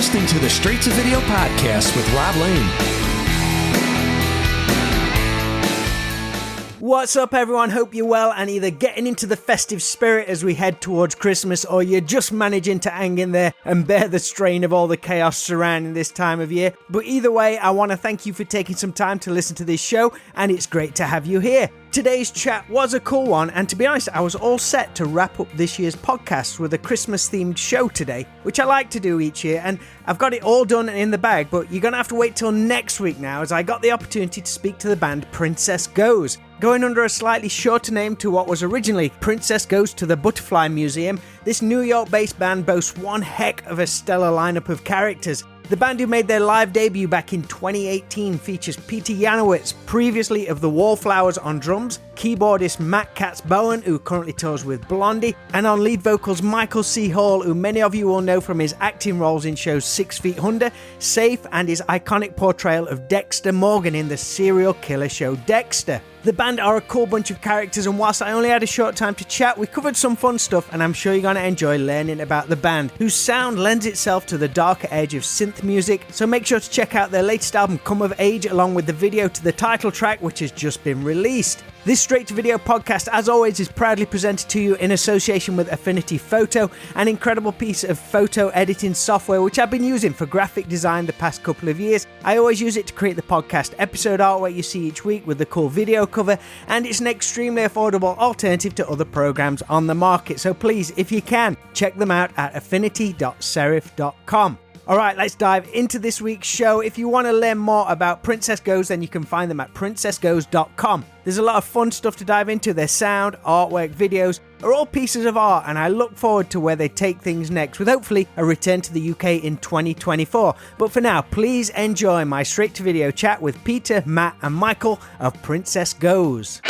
listening to the Straight to Video podcast with Rob Lane. What's up, everyone? Hope you're well and either getting into the festive spirit as we head towards Christmas, or you're just managing to hang in there and bear the strain of all the chaos surrounding this time of year. But either way, I want to thank you for taking some time to listen to this show, and it's great to have you here. Today's chat was a cool one, and to be honest, I was all set to wrap up this year's podcast with a Christmas-themed show today, which I like to do each year, and I've got it all done and in the bag, but you're going to have to wait till next week now, as I got the opportunity to speak to the band Princess Goes. Going under a slightly shorter name to what was originally Princess Goes to the Butterfly Museum, this New York-based band boasts one heck of a stellar lineup of characters. The band, who made their live debut back in 2018, features Peter Yanowitz, previously of the Wallflowers, on drums, keyboardist Matt Katz-Bohen, who currently tours with Blondie, and on lead vocals Michael C. Hall, who many of you will know from his acting roles in shows 6 Feet Under, Safe, and his iconic portrayal of Dexter Morgan in the serial killer show Dexter. The band are a cool bunch of characters, and whilst I only had a short time to chat, we covered some fun stuff, and I'm sure you're going to enjoy learning about the band, whose sound lends itself to the darker edge of synth music, so make sure to check out their latest album Come of Age, along with the video to the title track, which has just been released. This straight-to-video podcast, as always, is proudly presented to you in association with Affinity Photo, an incredible piece of photo editing software which I've been using for graphic design the past couple of years. I always use it to create the podcast episode artwork you see each week with the cool video cover, and it's an extremely affordable alternative to other programs on the market. So please, if you can, check them out at affinity.serif.com. Alright, let's dive into this week's show. If you want to learn more about Princess Goes, then you can find them at princessgoes.com. There's a lot of fun stuff to dive into. Their sound, artwork, videos are all pieces of art, and I look forward to where they take things next, with hopefully a return to the UK in 2024. But for now, please enjoy my straight-to-video chat with Peter, Matt and Michael of Princess Goes.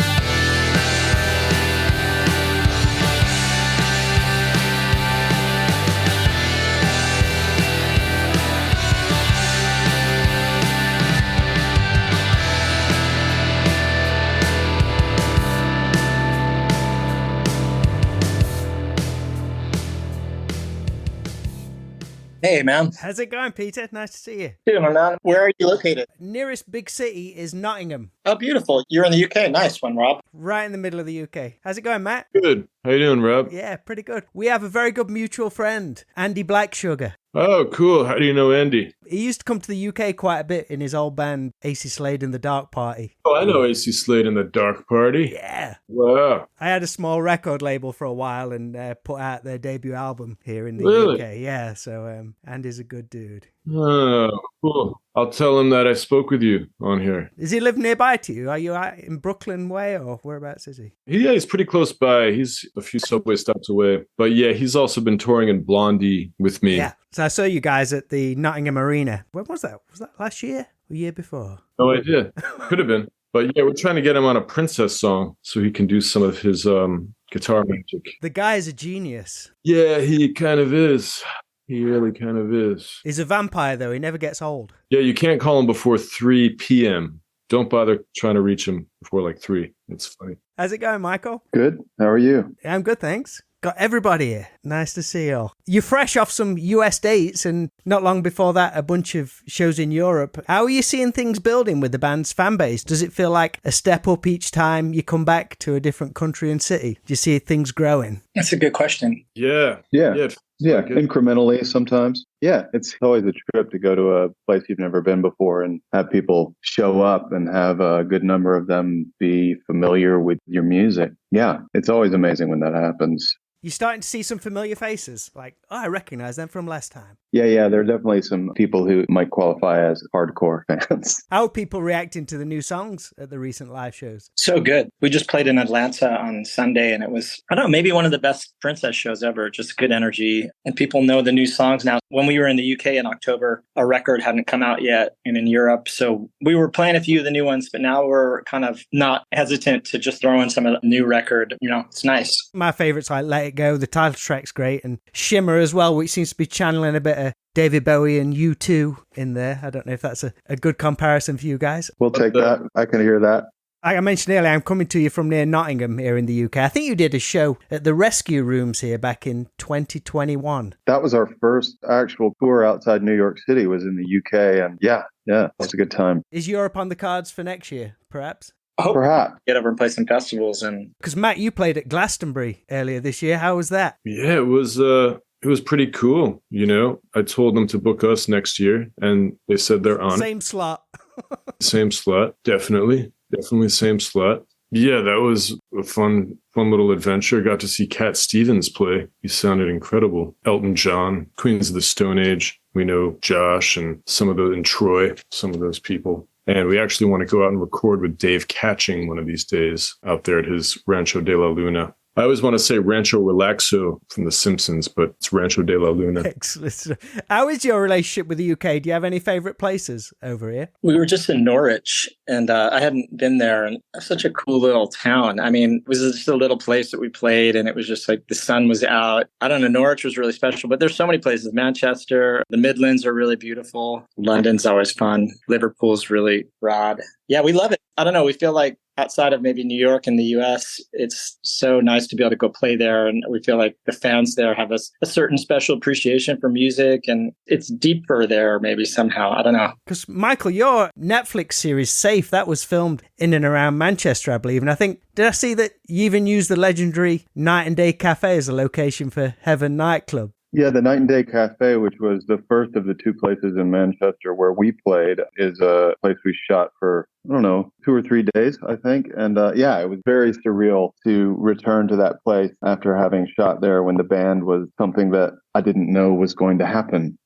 Hey, man. How's it going, Peter? Nice to see you. Dude, man. Where are you located? Nearest big city is Nottingham. Oh, beautiful. You're in the UK. Nice one, Rob. Right in the middle of the UK. How's it going, Matt? Good. How you doing, Rob? Yeah, pretty good. We have a very good mutual friend, Andy Blacksugar. Oh, cool. How do you know Andy? He used to come to the UK quite a bit in his old band, AC Slade and the Dark Party. Oh, I know AC Slade and the Dark Party. Yeah. Wow. I had a small record label for a while and put out their debut album here in the Really? UK. Yeah, so Andy's a good dude. Oh, cool. I'll tell him that I spoke with you on here. Does he live nearby to you? Are you out in Brooklyn way, or whereabouts is he? Yeah, he's pretty close by. He's a few subway stops away. But yeah, he's also been touring in Blondie with me. Yeah. So I saw you guys at the Nottingham Arena. When was that? Was that last year or year before? No idea. Could have been. But yeah, we're trying to get him on a Princess song so he can do some of his guitar magic. The guy is a genius. Yeah, he kind of is. He really kind of is. He's a vampire, though. He never gets old. Yeah, you can't call him before 3 p.m. Don't bother trying to reach him before like 3. It's funny. How's it going, Michael? Good. How are you? Yeah, I'm good, thanks. Got everybody here. Nice to see you all. You're fresh off some US dates, and not long before that, a bunch of shows in Europe. How are you seeing things building with the band's fan base? Does it feel like a step up each time you come back to a different country and city? Do you see things growing? That's a good question. Yeah. Yeah, incrementally sometimes. Yeah, it's always a trip to go to a place you've never been before and have people show up and have a good number of them be familiar with your music. Yeah, it's always amazing when that happens. You're starting to see some familiar faces, like, oh, I recognize them from last time. Yeah, there are definitely some people who might qualify as hardcore fans. How are people reacting to the new songs at the recent live shows? So good. We just played in Atlanta on Sunday, and it was, I don't know, maybe one of the best Princess shows ever. Just good energy. And people know the new songs now. When we were in the UK in October, a record hadn't come out yet, and in Europe. So we were playing a few of the new ones, but now we're kind of not hesitant to just throw in some of the new record. You know, it's nice. My favorites like Let It Go, the title track's great, and Shimmer as well, which seems to be channeling a bit of David Bowie and U2 in there. I don't know if that's a good comparison for you guys. We'll take that. I can hear that. Like I mentioned earlier, I'm coming to you from near Nottingham here in the UK. I think you did a show at the Rescue Rooms here back in 2021. That was our first actual tour outside New York City, was in the UK. And yeah, it was a good time. Is Europe on the cards for next year, perhaps? Oh, perhaps. Get over and play some festivals. And because Matt, you played at Glastonbury earlier this year. How was that? Yeah, it was pretty cool. You know, I told them to book us next year, and they said they're on. Same slot. Same slot, definitely same slot. Yeah, that was a fun little adventure. Got to see Cat Stevens play. He sounded incredible. Elton John, Queens of the Stone Age. We know Josh and and Troy, some of those people. And we actually want to go out and record with Dave Catching one of these days out there at his Rancho de la Luna. I always want to say Rancho Relaxo from The Simpsons, but it's Rancho de la Luna. Excellent. How is your relationship with the UK? Do you have any favorite places over here? We were just in Norwich, and I hadn't been there, and it's such a cool little town. I mean, it was just a little place that we played, and it was just like the sun was out. I don't know, Norwich was really special, but there's so many places. Manchester, the Midlands are really beautiful. London's always fun. Liverpool's really rad. Yeah, we love it. I don't know, we feel like outside of maybe New York and the US, it's so nice to be able to go play there. And we feel like the fans there have a certain special appreciation for music, and it's deeper there maybe somehow. I don't know. Because Michael, your Netflix series Safe, that was filmed in and around Manchester, I believe. And I think, did I see that you even used the legendary Night and Day Cafe as a location for Heaven nightclub? Yeah, the Night and Day Cafe, which was the first of the two places in Manchester where we played, is a place we shot for, 2 or 3 days, I think. And it was very surreal to return to that place after having shot there when the band was something that I didn't know was going to happen,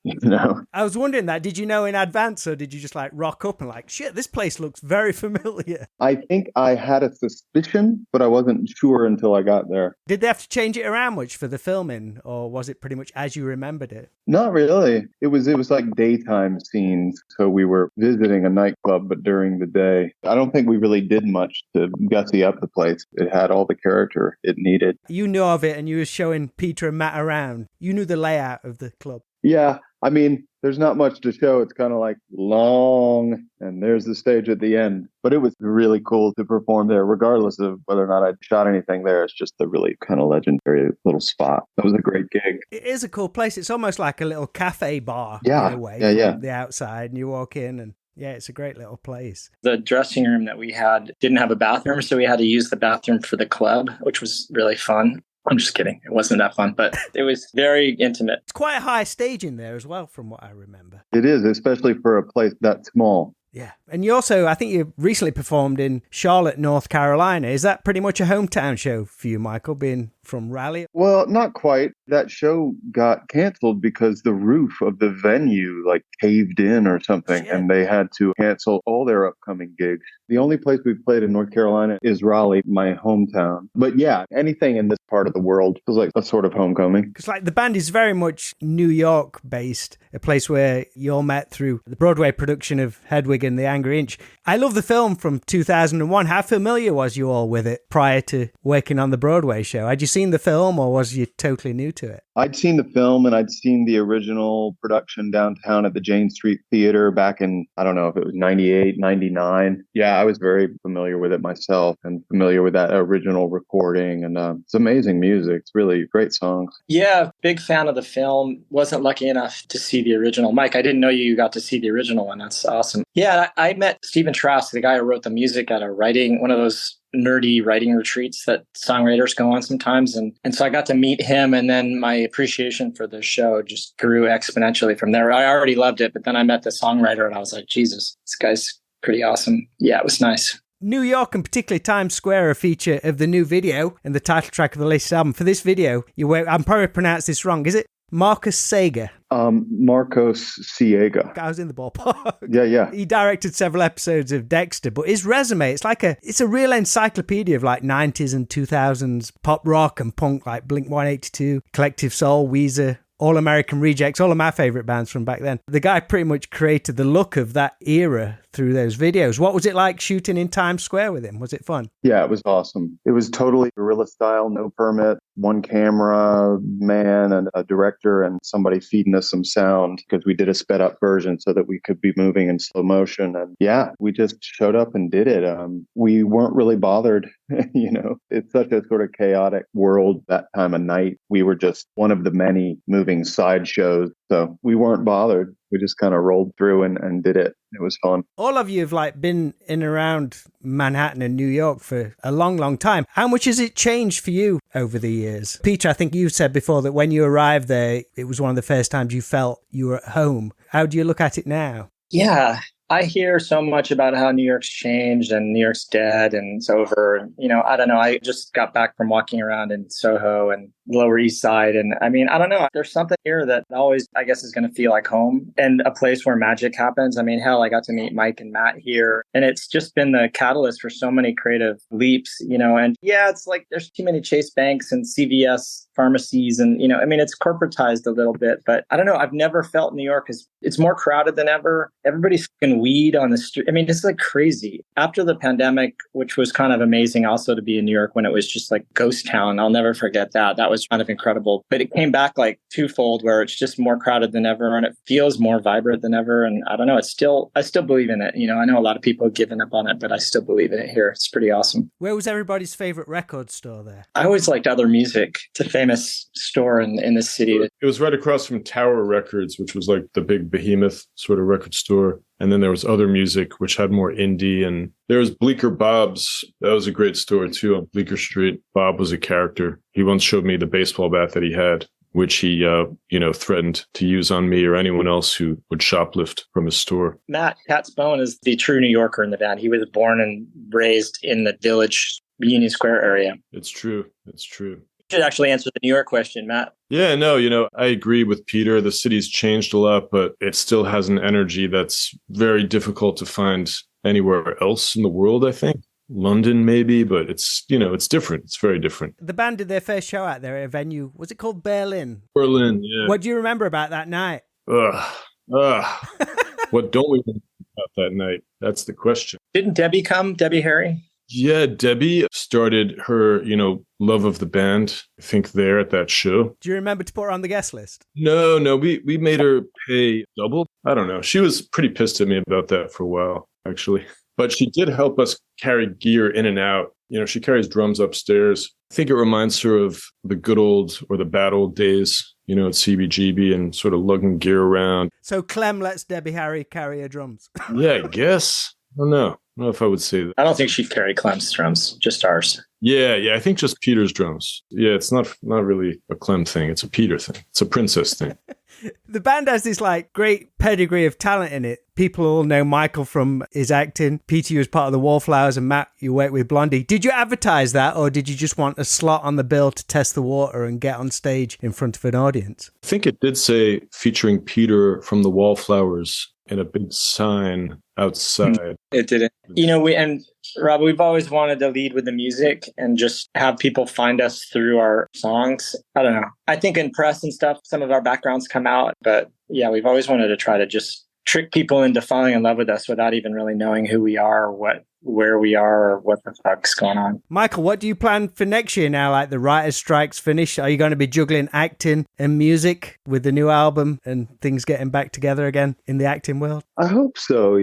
I was wondering that. Did you know in advance, or did you just rock up and shit, this place looks very familiar? I think I had a suspicion, but I wasn't sure until I got there. Did they have to change it around much for the filming, or was it pretty much as you remembered it? Not really. It was like daytime scenes. So we were visiting a nightclub, but during the day. I don't think we really did much to gussy up the place. It had all the character it needed. You knew of it, and you were showing Peter and Matt around. You knew the layout of the club. Yeah. I mean, there's not much to show. It's kind of long, and there's the stage at the end. But it was really cool to perform there, regardless of whether or not I'd shot anything there. It's just a really kind of legendary little spot. That was a great gig. It is a cool place. It's almost like a little cafe bar in a way. From the outside, and you walk in and yeah, it's a great little place. The dressing room that we had didn't have a bathroom, so we had to use the bathroom for the club, which was really fun. I'm just kidding. It wasn't that fun, but it was very intimate. It's quite a high stage in there as well, from what I remember. It is, especially for a place that small. Yeah. And you also, I think you recently performed in Charlotte, North Carolina. Is that pretty much a hometown show for you, Michael, being from Raleigh? Well, not quite. That show got canceled because the roof of the venue caved in or something, and they had to cancel all their upcoming gigs. The only place we've played in North Carolina is Raleigh, my hometown. But yeah, anything in this part of the world feels like a sort of homecoming. Because the band is very much New York based, a place where you all met through the Broadway production of Hedwig and the Angry Inch. I love the film from 2001. How familiar was you all with it prior to working on the Broadway show? Had you seen the film, or was you totally new to it? I'd seen the film, and I'd seen the original production downtown at the Jane Street Theater back in, I don't know if it was 98, 99. Yeah, I was very familiar with it myself and familiar with that original recording. And it's amazing music. It's really great songs. Yeah, big fan of the film. Wasn't lucky enough to see the original. Mike, I didn't know you got to see the original one. That's awesome. Yeah, I met Stephen Trask, the guy who wrote the music, at one of those nerdy writing retreats that songwriters go on sometimes. And so I got to meet him, and then my appreciation for the show just grew exponentially from there. I already loved it, but then I met the songwriter and I was like, Jesus, this guy's pretty awesome. Yeah, it was nice. New York, and particularly Times Square, a feature of the new video and the title track of the latest album. For this video, I'm probably pronounced this wrong. Is it Marcus Sager? Marcos Siega. I was in the ballpark. Yeah. He directed several episodes of Dexter, but his resume, it's a real encyclopedia of 90s and 2000s pop rock and punk, like Blink-182, Collective Soul, Weezer, All American Rejects, all of my favorite bands from back then. The guy pretty much created the look of that era through those videos. What was it like shooting in Times Square with him? Was it fun? Yeah, it was awesome. It was totally guerrilla style, no permit, one camera man and a director and somebody feeding us some sound because we did a sped up version so that we could be moving in slow motion. And yeah, we just showed up and did it. We weren't really bothered. It's such a sort of chaotic world that time of night. We were just one of the many moving sideshows. So we weren't bothered. We just kind of rolled through and did it. It was fun. All of you have been in and around Manhattan and New York for a long, long time. How much has it changed for you over the years? Peter, I think you said before that when you arrived there, it was one of the first times you felt you were at home. How do you look at it now? Yeah. I hear so much about how New York's changed and New York's dead and it's over. And, I don't know. I just got back from walking around in Soho and Lower East Side. And I don't know. There's something here that always, I guess, is going to feel like home and a place where magic happens. Hell, I got to meet Mike and Matt here. And it's just been the catalyst for so many creative leaps, and yeah, it's like there's too many Chase Banks and CVS pharmacies and, it's corporatized a little bit. But I don't know. I've never felt New York it's more crowded than ever. Everybody's fucking weed on the street. It's like crazy. After the pandemic, which was kind of amazing also to be in New York when it was just like ghost town. I'll never forget that. That was kind of incredible. But it came back like twofold where it's just more crowded than ever and it feels more vibrant than ever. And I don't know. I still believe in it. I know a lot of people have given up on it, but I still believe in it here. It's pretty awesome. Where was everybody's favorite record store there? I always liked Other Music. It's a famous store in the city. It was right across from Tower Records, which was like the big behemoth sort of record store. And then there was Other Music, which had more indie. And there was Bleecker Bob's. That was a great store, too, on Bleecker Street. Bob was a character. He once showed me the baseball bat that he had, which he, threatened to use on me or anyone else who would shoplift from his store. Matt Katz-Bohen is the true New Yorker in the band. He was born and raised in the Village, Union Square area. It's true. It's true. Should actually answer the New York question, Matt. Yeah, no, I agree with Peter. The city's changed a lot, but it still has an energy that's very difficult to find anywhere else in the world, I think. London, maybe, but it's different. It's very different. The band did their first show out there at a venue. Was it called Berlin? Berlin, yeah. What do you remember about that night? What don't we remember about that night? That's the question. Didn't Debbie come? Debbie Harry? Yeah, Debbie started her, love of the band, I think, there at that show. Do you remember to put her on the guest list? No, we made her pay double. I don't know. She was pretty pissed at me about that for a while, actually. But she did help us carry gear in and out. She carries drums upstairs. I think it reminds her of the good old or the bad old days, at CBGB and sort of lugging gear around. So Clem lets Debbie Harry carry her drums. Yeah, I guess. I don't know. I don't know if I would say that. I don't think she'd carry Clem's drums, just ours. Yeah, I think just Peter's drums. Yeah, it's not really a Clem thing. It's a Peter thing. It's a princess thing. The band has this great pedigree of talent in it. People all know Michael from his acting. Peter, you was part of the Wallflowers, and Matt, you worked with Blondie. Did you advertise that, or did you just want a slot on the bill to test the water and get on stage in front of an audience? I think it did say featuring Peter from the Wallflowers in a big sign outside. It didn't. And Rob, we've always wanted to lead with the music and just have people find us through our songs. I don't know. I think in press and stuff, some of our backgrounds come out. But yeah, we've always wanted to try to just trick people into falling in love with us without even really knowing who we are, where we are, or what the fuck's going on. Michael, what do you plan for next year now? Like the writer's strike's finished. Are you going to be juggling acting and music with the new album and things getting back together again in the acting world? I hope so,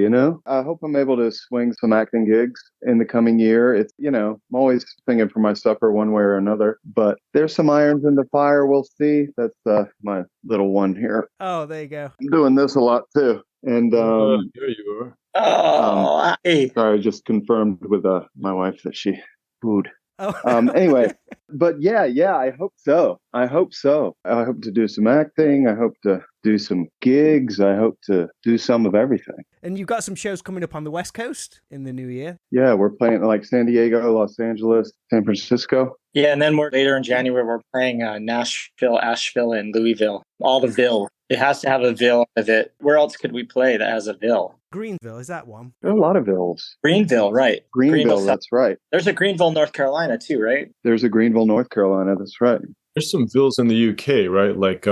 I hope I'm able to swing some acting gigs in the coming year. It's, I'm always singing for my supper one way or another, but there's some irons in the fire. We'll see. That's my little one here. Oh, there you go. I'm doing this a lot too. And there you are. Sorry, I just confirmed with my wife that she food. Oh. Anyway, but yeah, I hope so. I hope to do some acting. I hope to do some gigs. I hope to do some of everything. And you've got some shows coming up on the West Coast in the new year. Yeah, we're playing like San Diego, Los Angeles, San Francisco. Yeah, and then later in January, we're playing Nashville, Asheville, and Louisville. All the Ville. It has to have a Ville of it. Where else could we play that has a Ville? Greenville, is that one? There are a lot of Villes. Greenville, right. Greenville, that's right. There's a Greenville, North Carolina, too, right? There's a Greenville, North Carolina, that's right. There's some Villes in the UK, right? Like,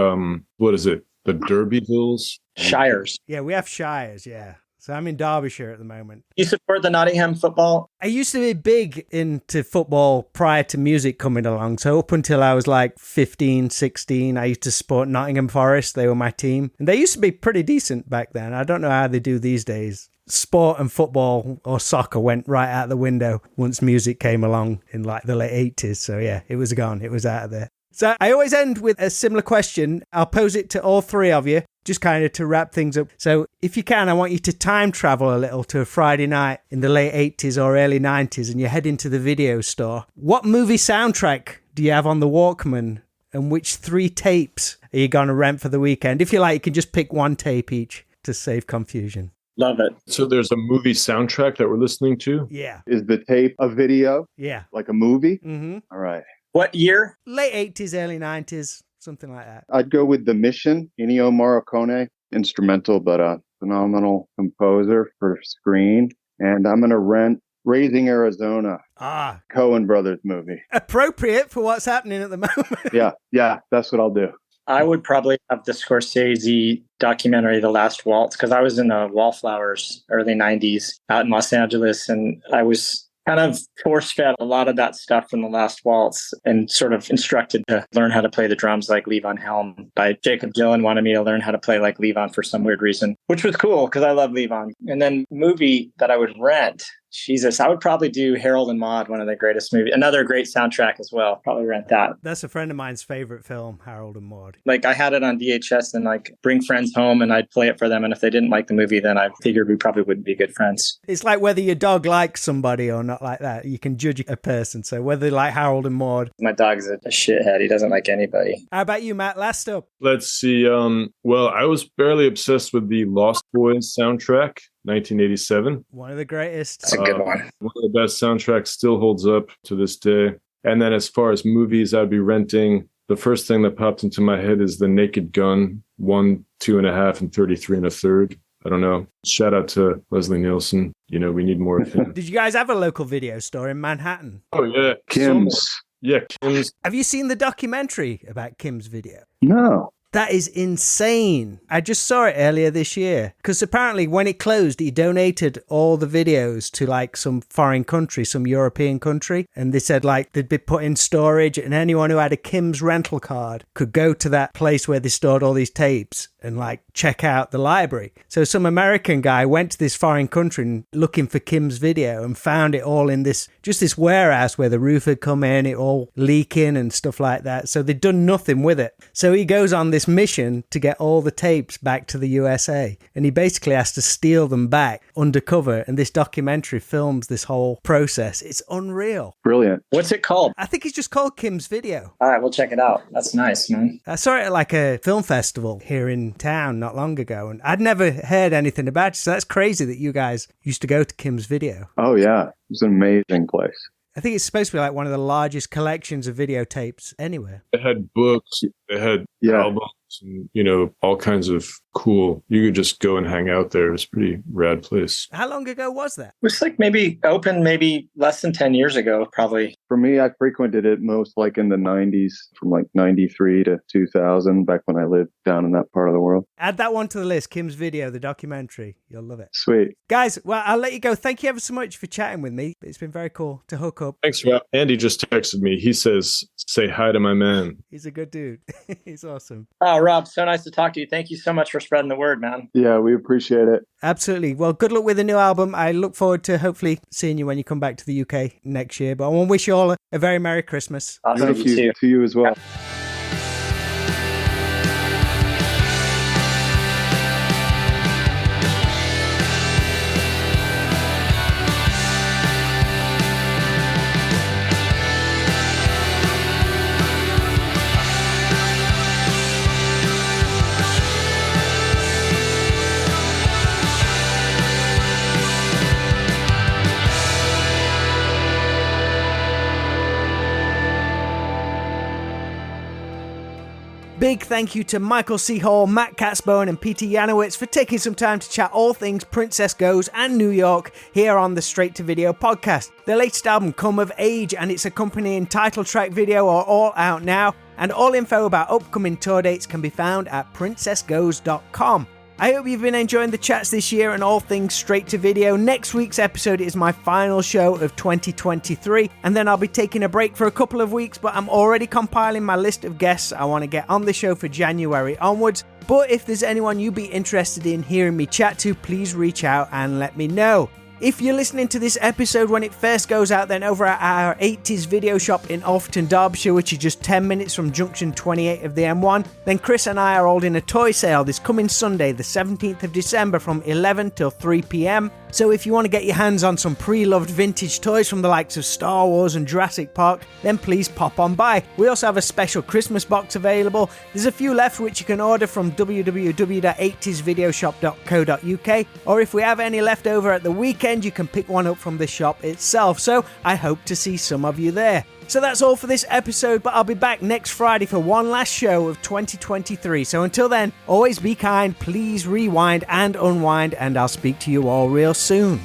what is it? The Derby Villes? Shires. Yeah, we have shires, yeah. So I'm in Derbyshire at the moment. You support the Nottingham football? I used to be big into football prior to music coming along. So up until I was like 15, 16, I used to support Nottingham Forest. They were my team. And they used to be pretty decent back then. I don't know how they do these days. Sport and football or soccer went right out the window once music came along in like the late 80s. So yeah, it was gone. It was out of there. So I always end with a similar question. I'll pose it to all three of you, just kind of to wrap things up. So if you can, I want you to time travel a little to a Friday night in the late 80s or early 90s and you head into the video store. What movie soundtrack do you have on the Walkman and which 3 tapes are you going to rent for the weekend? If you like, you can just pick 1 tape each to save confusion. Love it. So there's a movie soundtrack that we're listening to? Yeah. Is the tape a video? Yeah. Like a movie? Mm-hmm. All right. What year? Late 80s, early 90s, something like that. I'd go with The Mission, Ennio Morricone, instrumental, but a phenomenal composer for screen. And I'm going to rent Raising Arizona, Coen Brothers movie. Appropriate for what's happening at the moment. Yeah, that's what I'll do. I would probably have the Scorsese documentary, The Last Waltz, because I was in the Wallflowers early 90s out in Los Angeles, and I was kind of force-fed a lot of that stuff from The Last Waltz and sort of instructed to learn how to play the drums like Levon Helm by Jacob Dylan wanted me to learn how to play like Levon for some weird reason, which was cool because I love Levon. And then movie that I would rent, Jesus, I would probably do Harold and Maude, one of the greatest movies. Another great soundtrack as well. Probably rent that. That's a friend of mine's favorite film, Harold and Maude. Like I had it on VHS and like bring friends home and I'd play it for them. And if they didn't like the movie, then I figured we probably wouldn't be good friends. It's like whether your dog likes somebody or not like that. You can judge a person. So whether they like Harold and Maude. My dog's a shithead. He doesn't like anybody. How about you, Matt? Last up. Let's see. Well, I was barely obsessed with the Lost Boys soundtrack. 1987. One of the greatest. That's a good one. One of the best soundtracks, still holds up to this day. And then as far as movies, I'd be renting. The first thing that popped into my head is The Naked Gun, 1, 2.5, and 33 1/3. I don't know. Shout out to Leslie Nielsen. You know, we need more of him. Did you guys have a local video store in Manhattan? Oh, yeah. Kim's. Kim's. Have you seen the documentary about Kim's video? No. That is insane. I just saw it earlier this year because apparently when it closed, he donated all the videos to like some foreign country, some European country. And they said like they'd be put in storage and anyone who had a Kim's rental card could go to that place where they stored all these tapes and like check out the library. So some American guy went to this foreign country and looking for Kim's video and found it all in this warehouse where the roof had come in, it all leaking and stuff like that. So they'd done nothing with it. So he goes on this mission to get all the tapes back to the USA. And he basically has to steal them back undercover. And this documentary films this whole process. It's unreal. Brilliant. What's it called? I think it's just called Kim's Video. All right, we'll check it out. That's nice, man. I saw it at like a film festival here in town not long ago. And I'd never heard anything about it. So that's crazy that you guys used to go to Kim's Video. Oh, yeah. It's an amazing place. I think it's supposed to be like one of the largest collections of videotapes anywhere. They had books, they had albums, and, you know, all kinds of cool. You could just go and hang out there. It was a pretty rad place. How long ago was that? It was like maybe open maybe less than 10 years ago, probably. For me, I frequented it most like in the 90s, from like 93 to 2000, back when I lived down in that part of the world. Add that one to the list, Kim's Video, the documentary. You'll love it. Sweet. Guys, well, I'll let you go. Thank you ever so much for chatting with me. It's been very cool to hook up. Thanks, Rob. Andy just texted me. He says, say hi to my man. He's a good dude. He's awesome. Oh, Rob, so nice to talk to you. Thank you so much for spreading the word, man. Yeah, we appreciate it. Absolutely. Well, good luck with the new album. I look forward to hopefully seeing you when you come back to the UK next year. But I want to wish you all a very Merry Christmas. Awesome. Thank you. To you as well. Big thank you to Michael C. Hall, Matt Katz-Bohen and Peter Yanowitz for taking some time to chat all things Princess Goes and New York here on the Straight to Video podcast. Their latest album, Come of Age, and its accompanying title track video are all out now, and all info about upcoming tour dates can be found at princessgoes.com. I hope you've been enjoying the chats this year and all things straight to video. Next week's episode is my final show of 2023, and then I'll be taking a break for a couple of weeks, but I'm already compiling my list of guests I want to get on the show for January onwards. But if there's anyone you'd be interested in hearing me chat to, please reach out and let me know. If you're listening to this episode when it first goes out, then over at our 80s video shop in Alfreton, Derbyshire, which is just 10 minutes from junction 28 of the M1, then Chris and I are holding a toy sale this coming Sunday, the 17th of December from 11 till 3 p.m. So if you want to get your hands on some pre-loved vintage toys from the likes of Star Wars and Jurassic Park, then please pop on by. We also have a special Christmas box available. There's a few left which you can order from www.80svideoshop.co.uk, or if we have any left over at the weekend, you can pick one up from the shop itself. So I hope to see some of you there. So that's all for this episode, but I'll be back next Friday for one last show of 2023. So until then, always be kind, please rewind and unwind, and I'll speak to you all real soon.